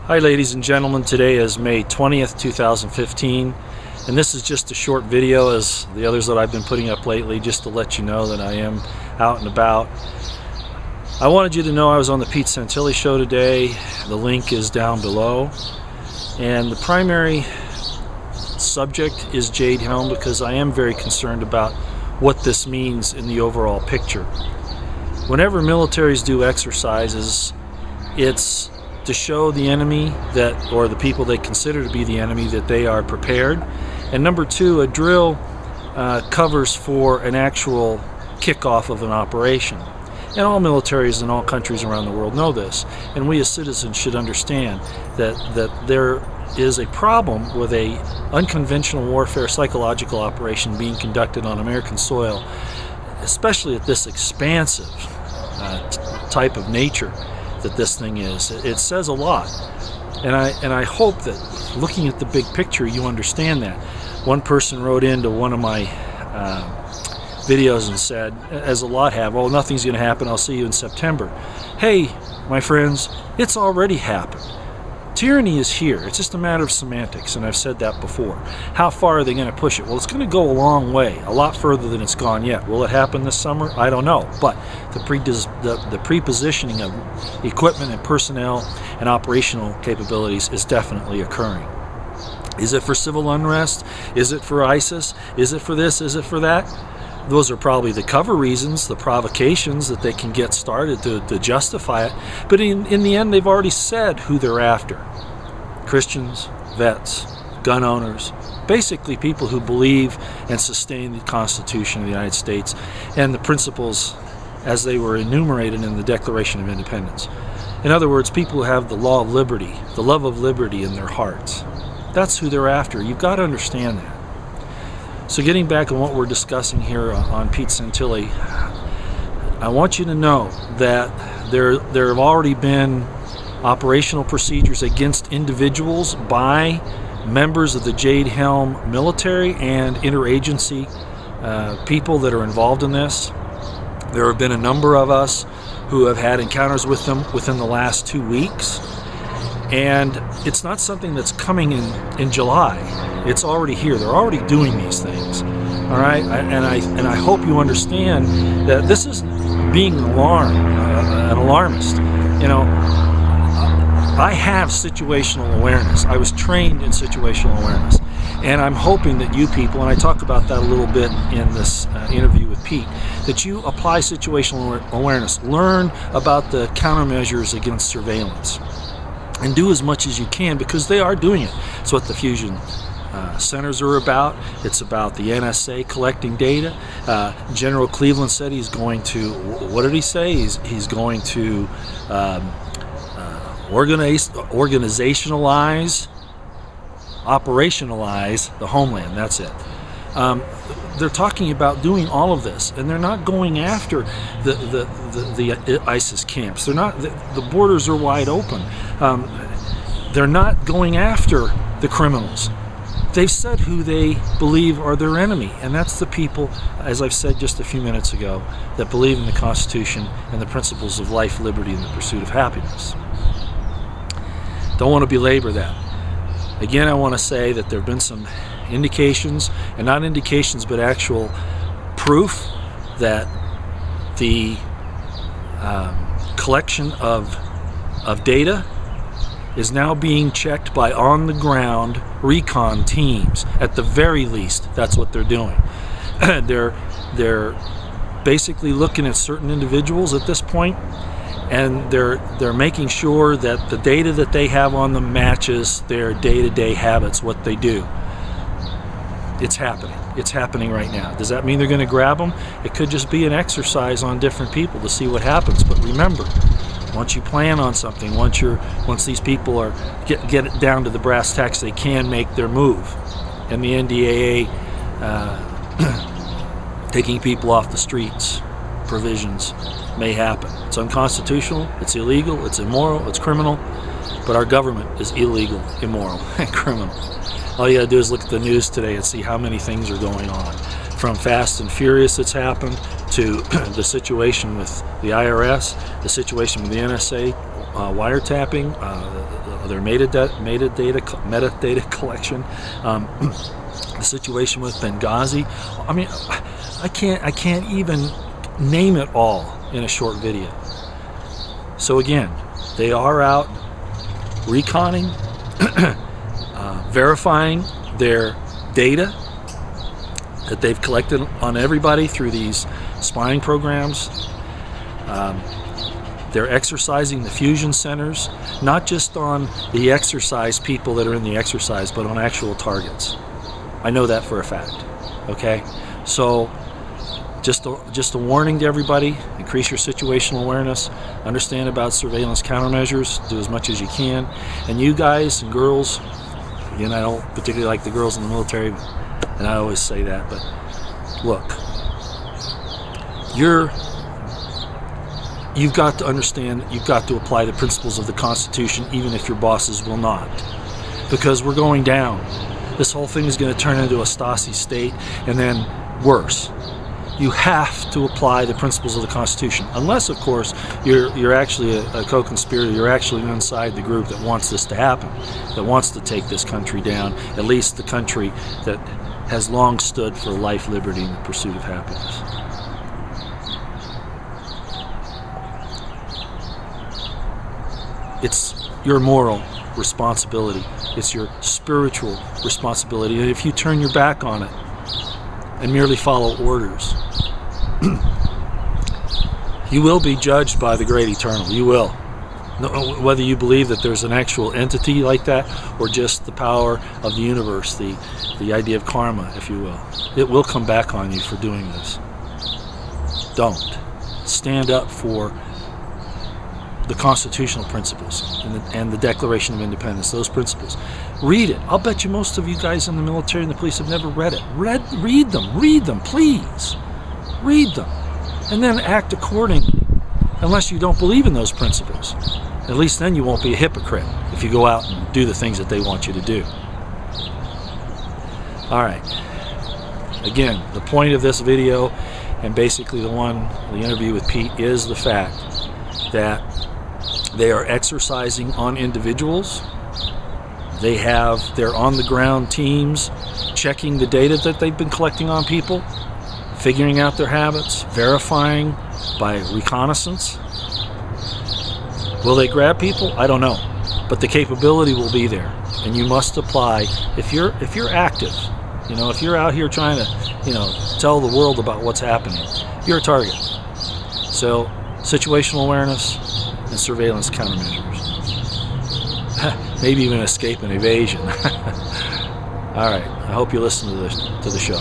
Hi ladies and gentlemen, today is May 20th, 2015, and this is just a short video as the others that I've been putting up lately, just to let you know that I am out and about. I wanted you to know I was on the Pete Santilli show today. The link is down below, and the primary subject is Jade Helm because I am very concerned about what this means in the overall picture. Whenever militaries do exercises, it's to show the enemy that, or the people they consider to be the enemy, that they are prepared. And number two, a drill covers for an actual kickoff of an operation. And all militaries in all countries around the world know this. And we as citizens should understand that there is a problem with a unconventional warfare psychological operation being conducted on American soil, especially at this expansive type of nature that this thing is. It says a lot, and I hope that looking at the big picture you understand that. One person wrote into one of my videos and said, as a lot have, "Oh, nothing's going to happen, I'll see you in September." Hey, my friends, it's already happened. Tyranny is here. It's just a matter of semantics, and I've said that before. How far are they going to push it? Well, it's going to go a long way, a lot further than it's gone yet. Will it happen this summer? I don't know, but the prepositioning of equipment and personnel and operational capabilities is definitely occurring. Is it for civil unrest? Is it for ISIS? Is it for this? Is it for that? Those are probably the cover reasons, the provocations that they can get started to justify it. But in the end, they've already said who they're after. Christians, vets, gun owners, basically people who believe and sustain the Constitution of the United States and the principles as they were enumerated in the Declaration of Independence. In other words, people who have the law of liberty, the love of liberty in their hearts. That's who they're after. You've got to understand that. So getting back on what we're discussing here on Pete Santilli, I want you to know that there have already been operational procedures against individuals by members of the Jade Helm military and interagency people that are involved in this. There have been a number of us who have had encounters with them within the last 2 weeks. And it's not something that's coming in July. It's already here. They're already doing these things. All right, and I hope you understand that this is being an alarmist. You know, I have situational awareness. I was trained in situational awareness, and I'm hoping that you people, and I talk about that a little bit in this interview with Pete, that you apply situational awareness, learn about the countermeasures against surveillance, and do as much as you can, because they are doing it. It's what the fusion centers are about. It's about the NSA collecting data. General Cleveland said he's going to, what did he say? He's going to operationalize the homeland. That's it. They're talking about doing all of this, and they're not going after the ISIS camps. They're not. The borders are wide open. They're not going after the criminals. They've said who they believe are their enemy, and that's the people, as I've said just a few minutes ago, that believe in the Constitution and the principles of life, liberty, and the pursuit of happiness. Don't want to belabor that. Again, I want to say that there have been some indications, and not indications but actual proof, that the collection of data is now being checked by on-the-ground recon teams. At the very least, that's what they're doing. They're basically looking at certain individuals at this point, and they're making sure that the data that they have on them matches their day-to-day habits, what they do. It's happening. It's happening right now. Does that mean they're going to grab them? It could just be an exercise on different people to see what happens. But remember, once you plan on something, once these people are get it down to the brass tacks, they can make their move. And the NDAA taking people off the streets, provisions, may happen. It's unconstitutional, it's illegal, it's immoral, it's criminal, but our government is illegal, immoral, and criminal. All you gotta do is look at the news today and see how many things are going on. From Fast and Furious that's happened, to the situation with the IRS, the situation with the NSA, wiretapping, their metadata collection, the situation with Benghazi. I mean, I can't even name it all in a short video. So again, they are out reconning, verifying their data that they've collected on everybody through these spying programs. They're exercising the fusion centers, not just on the exercise people that are in the exercise, but on actual targets. I know that for a fact. Okay, so just a warning to everybody: increase your situational awareness, understand about surveillance countermeasures, do as much as you can. And you guys and girls, again, I don't particularly like the girls in the military, and I always say that, but look, you've got to understand, you've got to apply the principles of the Constitution, even if your bosses will not, because we're going down. This whole thing is going to turn into a Stasi state, and then worse. You have to apply the principles of the Constitution, unless, of course, you're actually a co-conspirator. You're actually inside the group that wants this to happen, that wants to take this country down, at least the country that has long stood for life, liberty, and the pursuit of happiness. It's your moral responsibility. It's your spiritual responsibility. And if you turn your back on it and merely follow orders, you will be judged by the great eternal. You will. Whether you believe that there's an actual entity like that, or just the power of the universe, the idea of karma, if you will. It will come back on you for doing this. Don't. Stand up for the constitutional principles and the Declaration of Independence, those principles. Read it. I'll bet you most of you guys in the military and the police have never read it. Read them, please. Read them. And then act accordingly, unless you don't believe in those principles. At least then you won't be a hypocrite if you go out and do the things that they want you to do. All right. Again, the point of this video, and basically the interview with Pete, is the fact that they are exercising on individuals. They're on the ground teams checking the data that they've been collecting on people, figuring out their habits, verifying by reconnaissance. Will they grab people? I don't know, but the capability will be there, and you must apply. If you're active, if you're out here trying to, tell the world about what's happening, you're a target. So situational awareness and surveillance countermeasures. Maybe even escape and evasion. All right, I hope you listen to the show.